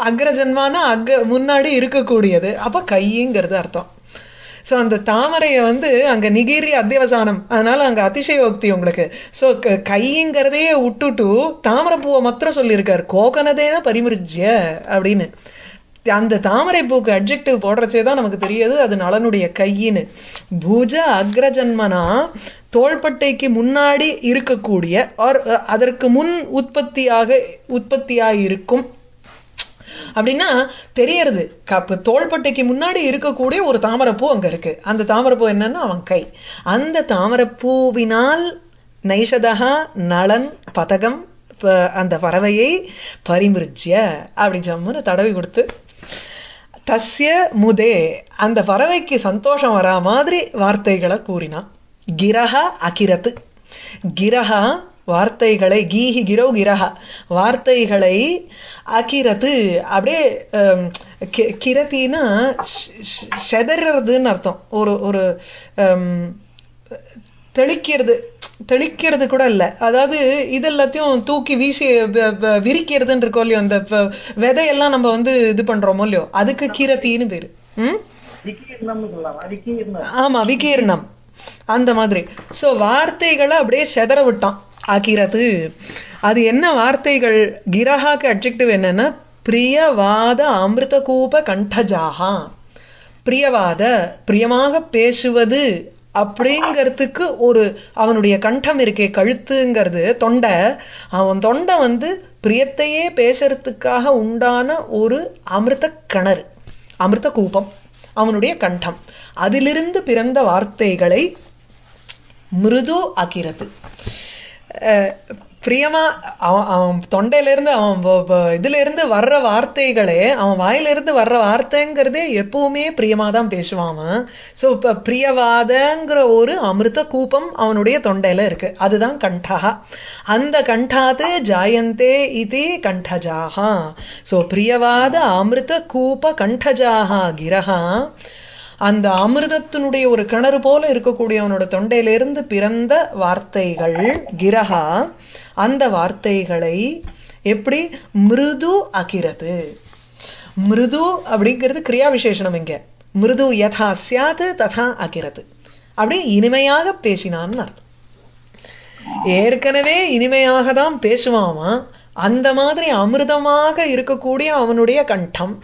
அக்ரஜன்மான முன்னாடி இருக்கக்கூடியது, அப்ப கைங்கிறது அர்த்தம். சோ அந்த தாமரைய அங்க நிகிரி அத்தியவசானம், அதனால அங்க அதிசயோக்தி உங்களுக்கு. சோ கைங்கிறதையே விட்டுட்டு தாமரைப்பூவை மாத்திரம் சொல்லியிருக்காரு, கோகனதேன பரிமிருஜ்ய அப்படின்னு. அந்த தாமரை பூக்கு அட்ஜெக்டிவ் போடுறச்சேதான் நமக்கு தெரியுது அது நளனுடைய கையின்னு. பூஜ அக்ரஜன்மனா தோள்பட்டைக்கு முன்னாடி இருக்கக்கூடிய அதற்கு முன் உற்பத்தியாக இருக்கும் அப்படின்னா தெரியறது. தோள்பட்டைக்கு முன்னாடி இருக்கக்கூடிய ஒரு தாமரைப்பூ அங்க இருக்கு. அந்த தாமரைப்பூ என்னன்னா அவன் கை. அந்த தாமரைப்பூவினால் நைஷதா நளன் பதகம் அந்த பறவையை பரிமிருஜ்ய அப்படி ஜம்முன்னு தடவி கொடுத்து, தஸ்ய முதே அந்த பறவைக்கு சந்தோஷம் வரா மாதிரி வார்த்தைகளை கூறினான். கிரஹ அகிரத்து, கிரஹா வார்த்தைகளை, கீஹி கிரோ கிரஹா வார்த்தைகளை, அகிரத்து அப்படியே கிரத்தின்னா செதறதுன்னு அர்த்தம். ஒரு தெளிக்கிறது கூட இல்ல, அதாவது இது எல்லாத்தையும் தூக்கி வீசி விரிக்கிறதுன்னு இருக்கோம் இல்லையோ, அந்த விதையெல்லாம் நம்ம இது பண்றோமோ இல்லையோ, அதுக்கு கிரத்தின்னு பேரு. ஆமா, விகீர்ணம் அந்த மாதிரி. சோ வார்த்தைகளை அப்படியே செதற விட்டான் அகிரத்து. அது என்ன வார்த்தைகள்? கிரஹாக்கு அட்ஜெக்டிவ் என்னன்னா பிரியவாத அமிர்த கூப கண்டஜாகா. பிரியவாத பிரியமாக பேசுவது அப்படிங்கிறதுக்கு ஒரு அவனுடைய கண்டம் இருக்கே, கழுத்துங்கிறது தொண்டை. அவன் தொண்டை பிரியத்தையே பேசுறதுக்காக உண்டான ஒரு அமிர்த கிணறு, அமிர்த கூப்பம் அவனுடைய கண்டம். அதிலிருந்து பிறந்த வார்த்தைகளை மிருது அகிரத்து. பிரியமா அவன் தொண்டையில இருந்து அவன் இதுல இருந்து வர்ற வார்த்தைகளே, அவன் வாயிலிருந்து வர்ற வார்த்தைங்கிறதே எப்பவுமே பிரியமாதான் பேசுவான். சோ இப்ப பிரியவாதங்கிற ஒரு அமிர்த கூப்பம் அவனுடைய தொண்டையில இருக்கு, அதுதான் கண்டஹா. அந்த கண்டாத்து ஜாயந்தே இது கண்டஜாகா. சோ பிரியவாத அமிர்த கூப கண்டஜாகா கிரஹா. அந்த அமிர்தத்தினுடைய ஒரு கிணறு போல இருக்கக்கூடிய அவனோட தொண்டையிலிருந்து பிறந்த வார்த்தைகள் கிரஹா. அந்த வார்த்தைகளை எப்படி மிருது அகிரது. மிருது அப்படிங்கிறது கிரியா விசேஷனம். இங்க மிருது யதா ஸ்யாத் ததா அகிரது, அப்படி இனிமையாக பேசினான்னு அர்த்தம். ஏற்கனவே இனிமையாக தான் பேசுவாமா, அந்த மாதிரி அமிர்தமாக இருக்கக்கூடிய அவனுடைய கண்டம்.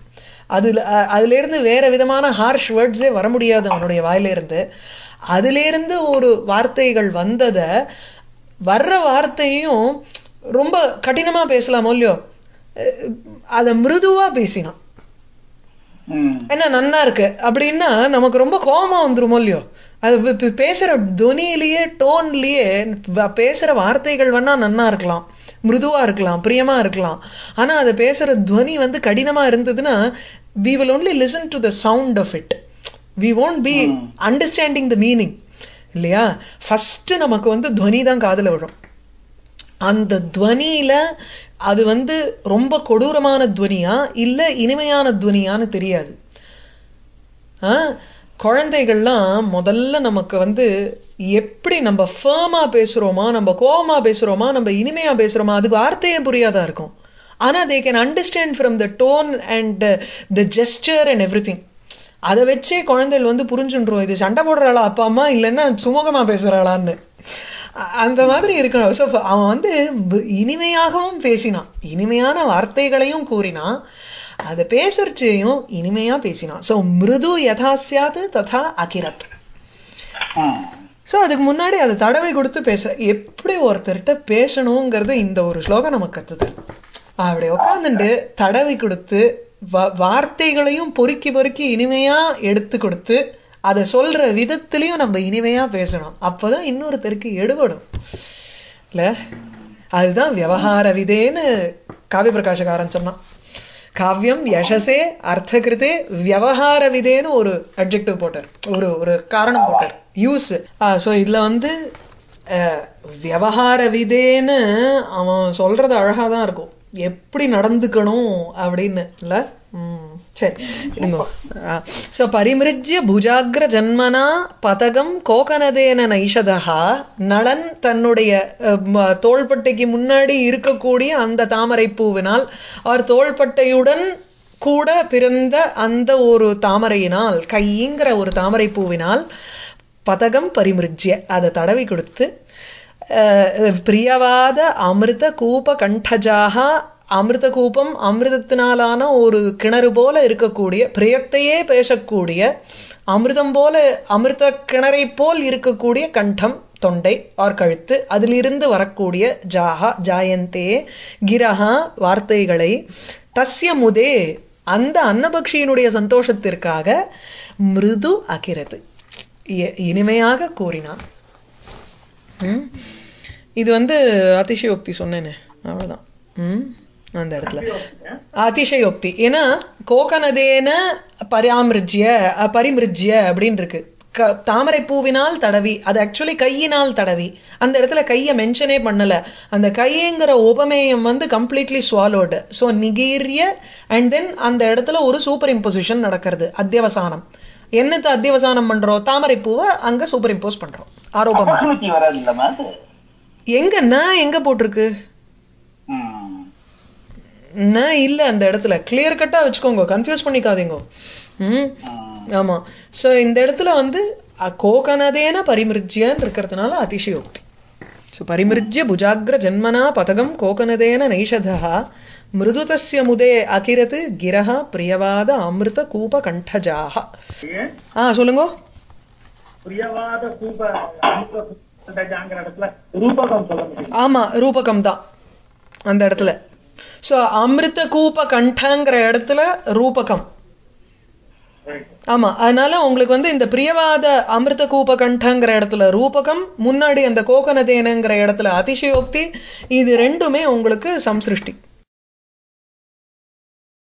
அதுல இருந்து வேற விதமான ஹார்ஷ் வேர்ட்ஸே வர முடியாது அவனுடைய வாயில இருந்து. அதுல இருந்து ஒரு வார்த்தைகள் வர்ற வார்த்தையும் ரொம்ப கடினமா பேசலாமோ இல்லையோ, அத மிருதுவா பேசினான். என்ன நன்னா இருக்கு அப்படின்னா நமக்கு ரொம்ப கோபமா வந்துருமோ இல்லையோ. அது பேசுற துனியிலேயே டோன்லயே பேசுற வார்த்தைகள் வேணா நன்னா இருக்கலாம், மிருதுவா இருக்கலாம், பிரியமா இருக்கலாம். ஆனா அதை பேசுற துவனி கடினமா இருந்ததுன்னா we will only listen to the sound of it, we won't be understanding the meaning இல்லையா. ஃபர்ஸ்ட் நமக்கு துவனி தான் காதுல விடும். அந்த துவனியில அது ரொம்ப கொடூரமான துவனியா இல்ல இனிமையான துவனியான்னு தெரியாது. குழந்தைகள்லாம் முதல்ல நமக்கு எப்படி நம்ம ஃபர்மா பேசுறோமா, நம்ம கோபமா பேசுறோமா, நம்ம இனிமையா பேசுறோமா, அதுக்கு வார்த்தையே புரியாதா இருக்கும். ஆனா they can understand from the tone and the gesture and everything. அதை வச்சே குழந்தைகள் புரிஞ்சுன்றோம் இது சண்டை போடுறாளா அப்பா அம்மா இல்லைன்னா சுமூகமா பேசுறாளான்னு. அந்த மாதிரி இருக்கணும். ஸோ அவன் இனிமையாகவும் பேசினான், இனிமையான வார்த்தைகளையும் கூறினான், அதை பேசுறச்சையும் இனிமையா பேசினான். ஸோ மிருது யதாசியாது ததா அகிரத். ஸோ அதுக்கு முன்னாடி அதை தடவை கொடுத்து பேசுற எப்படி ஒருத்தர்கிட்ட பேசணுங்கிறது இந்த ஒரு ஸ்லோகம் நமக்கு கத்துது. அப்படி உட்காந்துட்டு தடவை கொடுத்து வார்த்தைகளையும் பொறுக்கி பொறுக்கி இனிமையா எடுத்து கொடுத்து அதை சொல்ற விதத்திலையும் நம்ம இனிமையா பேசணும். அப்பதான் இன்னொருத்தருக்கு எடுபடும் இல்ல. அதுதான் விவகார விதேன்னு காவிய பிரகாசகாரன் சொன்னான். காவியம் யசசே அர்த்தகிருதே விவகார விதேன்னு ஒரு அட்ஜெக்டிவ் போட்டார், ஒரு காரணம் போட்டார், யூஸ். ஸோ இதுல விவகார விதேன்னு அவன் சொல்றது அழகாதான் இருக்கும், எப்படி நடந்துக்கணும் அப்படின்னு இல்ல. சரி இருங்கோ. சோ பரிமிருஜ்ய புஜாக்ர ஜன்மனா பதகம் கோகனதேன நைஷதா, நளன் தன்னுடைய தோள்பட்டைக்கு முன்னாடி இருக்கக்கூடிய அந்த தாமரை பூவினால் அவர் தோள்பட்டையுடன் கூட பிறந்த அந்த ஒரு தாமரையினால், கைங்கிற ஒரு தாமரை பூவினால் பதகம் பரிமிருஜ்ய அதை தடவி கொடுத்து, பிரியவாத அமிர்த கூப கண்டஜாக, அமிர்த கூபம் அமிர்தத்தினாலான ஒரு கிணறு போல இருக்கக்கூடிய, பிரியத்தையே பேசக்கூடிய அமிர்தம் போல, அமிர்த கிணறை போல் இருக்கக்கூடிய கண்டம் தொண்டை ஆர் கழுத்து, அதிலிருந்து வரக்கூடிய ஜாஹா ஜாயந்தே கிரஹா வார்த்தைகளை, தஸ்ய முதே அந்த அன்னபக்ஷியினுடைய சந்தோஷத்திற்காக மிருது அகிரது இனிமையாக கூறினான். இது அதிசயோக்தி சொன்னேனே, அவ்வளவுதான். அந்த இடத்துல அதிசயோக்தி. ஏன்னா கோகனதேன பரிமிருஜ்ய அப்படின்னு இருக்கு, தாமரை பூவினால் தடவி, அது ஆக்சுவலி கையினால் தடவி. அந்த இடத்துல கையை மென்ஷனே பண்ணல. அந்த கைங்கிற உபமேயம் கம்ப்ளீட்லி ஸ்வாலோடு. ஸோ நிகீரிய அண்ட் தென் அந்த இடத்துல ஒரு சூப்பர் இம்போசிஷன் நடக்கிறது. அத்தியவசானம். என்னத்தை அத்தியவசானம் பண்றோம்? தாமரை பூவை அங்க சூப்பர் இம்போஸ் பண்றோம், ஆரோபம். எங்க போட்டிருக்கு இல்ல அந்த இடத்துல கிளியர் கட்டா வச்சுக்கோங்க, கன்ஃபியூஸ் பண்ணிக்காதீங்க. ஆமா. சோ இந்த இடத்துல கோகனதேன பரிமிருஜ்யன்னு இருக்கிறதுனால அதிசயோக்தி. சோ பரிமிருஜ்ய புஜாக்ர ஜன்மனா பதகம் கோகனதேன நைஷதா மிருதுதஸ்ய முதே அகிரத் கிரஹ பிரியவாத அமிர்த கூப கண்டஜாஹ. சொல்லுங்க. பிரியவாத கூப கண்டஜாங்கிற இடத்துல ரூபகம் சொல்ல முடியும். ஆமா, ரூபகம் தான் அந்த இடத்துல. சோ அமிர்த கூப கண்டங்கிற இடத்துல ரூபகம். ஆமா, அதனால உங்களுக்கு இந்த பிரியவாத அமிர்த கூப கண்டங்கிற இடத்துல ரூபகம், முன்னாடி அந்த கோகனதேனங்கிற இடத்துல அதிசயோக்தி. இது ரெண்டுமே உங்களுக்கு சம்சிருஷ்டி.